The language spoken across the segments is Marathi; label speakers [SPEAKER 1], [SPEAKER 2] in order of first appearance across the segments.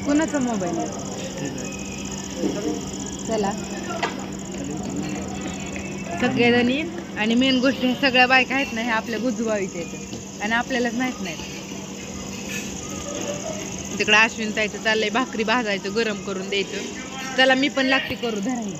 [SPEAKER 1] कोणाचा मोबाईल आहे? चला सगळेजणी आणि मेन गोष्ट ह्या सगळ्या बायका आहेत ना ह्या आपल्या गुजबावीच्या आहेत आणि आपल्यालाच माहित नाही. तिकडं अश्विन ताईचं चाललंय भाकरी भाजायचं गरम करून द्यायचं. चला मी पण लागते करू धराई.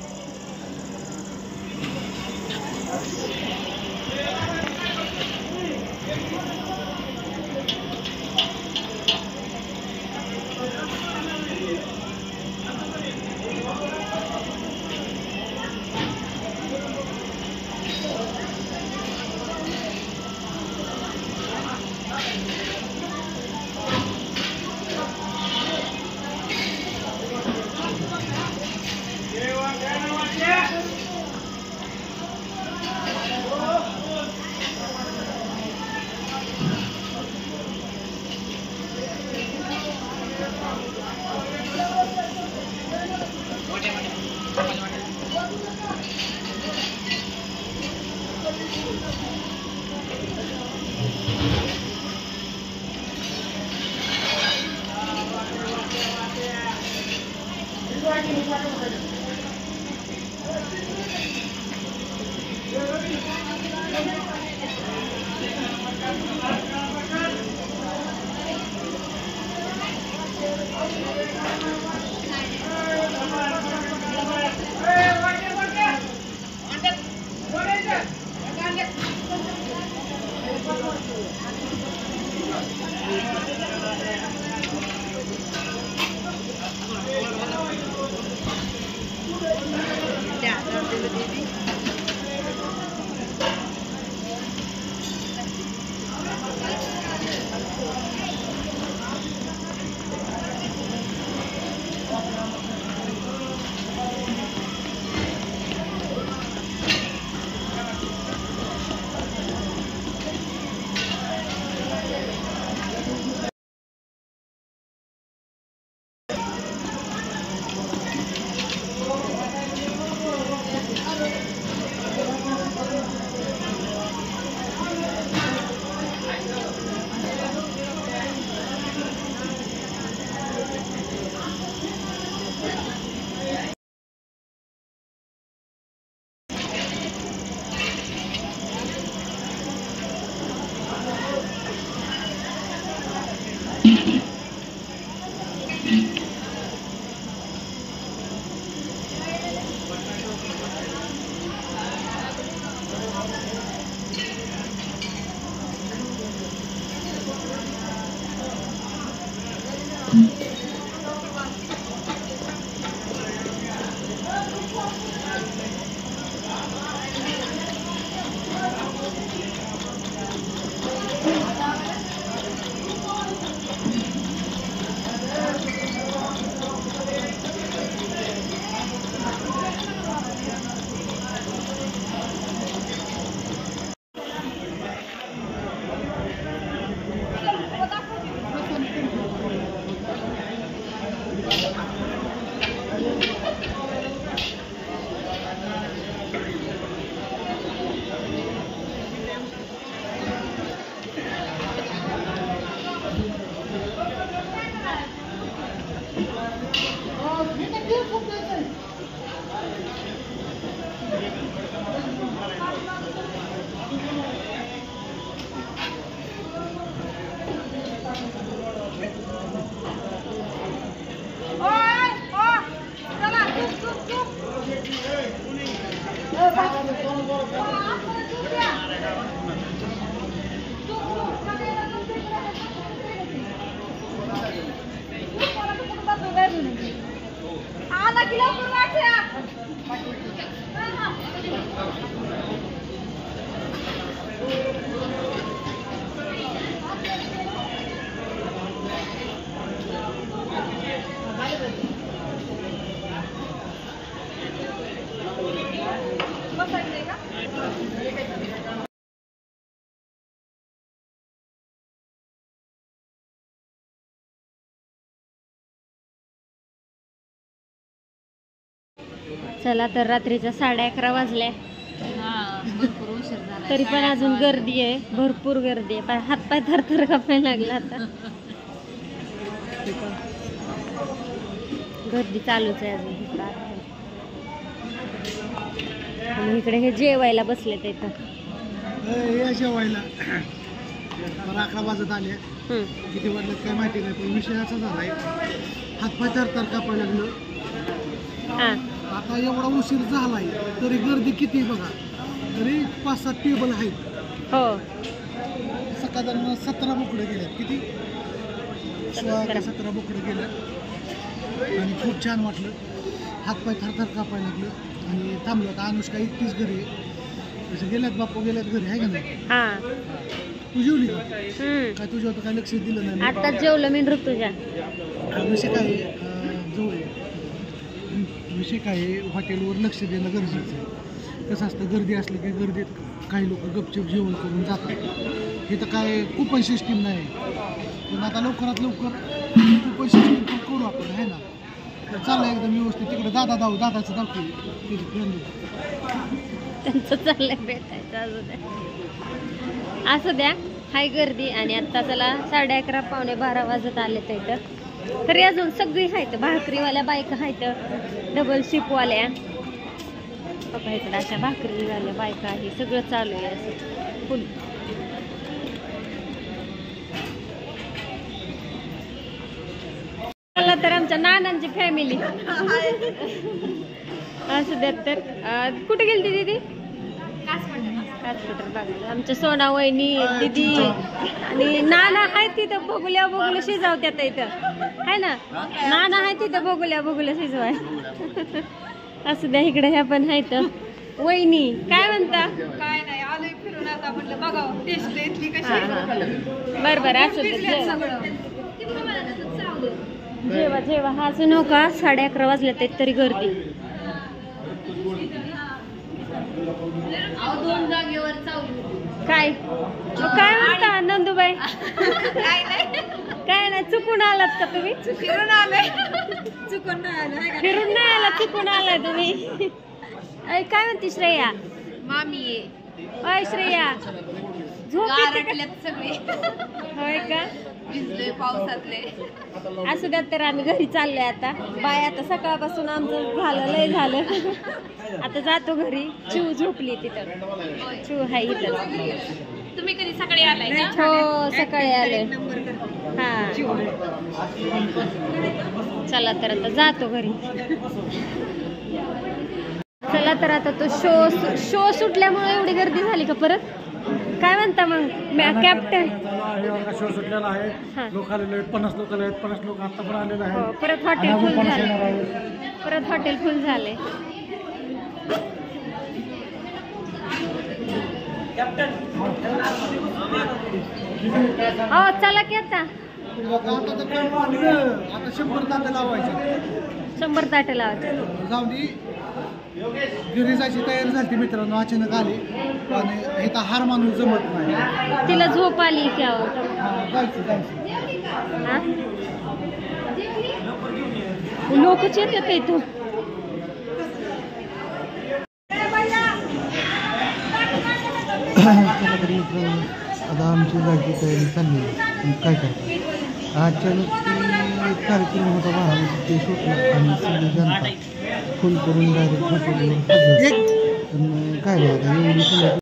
[SPEAKER 2] चला तर रात्रीच्या 11:30 वाजल्या. तरी पण अजून गर्दी आहे, भरपूर गर्दी आहे. हातपाय थरथर कापायला लागला आता. गर्दी चालूच आहे अजून इकडं. आणि इकडे हे जेवायला बसले ते इथं
[SPEAKER 3] जेवायला 11 वाजत आले. किती वाजले काय माहिती नाही, पण विषय असा झालाय हातपाय थरथर कापायला लागलं. आता एवढा उशीर झालाय तरी गर्दी किती बघा, तरी 5-7 टेबल आहेत.
[SPEAKER 2] हो,
[SPEAKER 3] साधारण 17 बोकडे गेल्यात. किती 17 बोकडे गेल्यात. आणि खूप छान वाटलं, हातपाय थरथर कापायला लागलं. आणि थांबलं आता अनुष्का एकटीच घरी आहे. तसं गेल्यात बापू गेल्यात घरी आहे का नाही. तू जेवली का? काय तुझ्या होतं काय लक्ष दिलं नाही?
[SPEAKER 2] आता जेवलं मी तुझ्या.
[SPEAKER 3] विषय काय विषय काय हॉटेलवर लक्ष देणं गरजेचं आहे. कसं असतं, गर्दी असली की गर्दीत काही लोक गपचूप जेवण करून जातात. हे तर काय कुपन सिस्टीम नाही, पण आता लवकरात लवकर कुपन सिस्टीम पण करू आपण, आहे ना. तर चाललं एकदम व्यवस्थित. तिकडे दादाचं दाखवू
[SPEAKER 2] त्यांचं चाललंय भेटायचं. असू द्या, हाय गर्दी. आणि आता चला 11:30 पावणे 12 वाजत आले तर इथं. तरी अजून सगळी आहेत, भाकरीवाल्या बायका आहेत, डबल शिपवाल्या बघा इकडं, अशा भाकरीवाल्या बायका आहे. सगळं चालू आहे असं फुल. चला तर आमच्या नानांची फॅमिली असू द्यात. तर कुठे गेली दीदी? हॉस्पिटल बघायला. आमच्या सोना वहिनी दीदी आणि नाना आहेत तिथं. बघुल्या शिजवत्यात इथं, आहे ना. नाना आहे तिथं बघुल्या शिजवाय. असू द्या, इकडे ह्या पण आहेत. वहिनी काय म्हणता?
[SPEAKER 1] काय नाही, आलोय फिरून आता म्हटलं बघावं टेस्ट इथली कशी.
[SPEAKER 2] बरोबर, असू दे. जेवा हसू नका. 11:30 वाजले तरी गर्दी.
[SPEAKER 1] 2 जागेवर
[SPEAKER 2] काय म्हणता नंदूबाई? काय नाही, चुकून आलात का तुम्ही?
[SPEAKER 1] फिरून आलोय. चुकून नाही आलो.
[SPEAKER 2] फिरून नाही आला, चुकून आलाय तुम्ही. काय म्हणते श्रेया?
[SPEAKER 1] मामी ये.
[SPEAKER 2] अय श्रेया, झोप
[SPEAKER 1] सगळे
[SPEAKER 2] होय का?
[SPEAKER 1] भिजलोय पावसातले.
[SPEAKER 2] असू द्या. तर आम्ही घरी चाललोय आता. बाय, आता सकाळपासून आमचं लय झालं. आता जातो घरी. चिव झोपली तिथं. चिव हाय इथं.
[SPEAKER 1] तुम्ही कधी सकाळी आलाय का?
[SPEAKER 2] हो, सकाळी आले. हा, चला तर आता जातो घरी. चला तर आता तो शो सुटल्यामुळे एवढी गर्दी झाली का परत? काय म्हणता मग कॅप्टन?
[SPEAKER 3] शो सुटलेला आहे. लोक आलेले आहेत, 50 लोक आले आहेत. 50 लोक आता पण आलेले आहेत.
[SPEAKER 2] परत हॉटेल फुल झाले. हो, चला की आता
[SPEAKER 3] 100 ताटं लावायचे.
[SPEAKER 2] 100 ताटं लावायचे.
[SPEAKER 3] जाऊ दे, घरी जायची तयारी झाली मित्रांनो. अचानक आली आणि इथं हार माणूस जमत नाही.
[SPEAKER 2] तिला झोप आली की लोकच येतात इथं.
[SPEAKER 3] आता आमची जायची तयारी चालली आहे. काय करतो, अचानक कार्यक्रम होता बारामती, ते सुटला आणि सगळी जनता फुल करून डायरेक्ट काय एवढी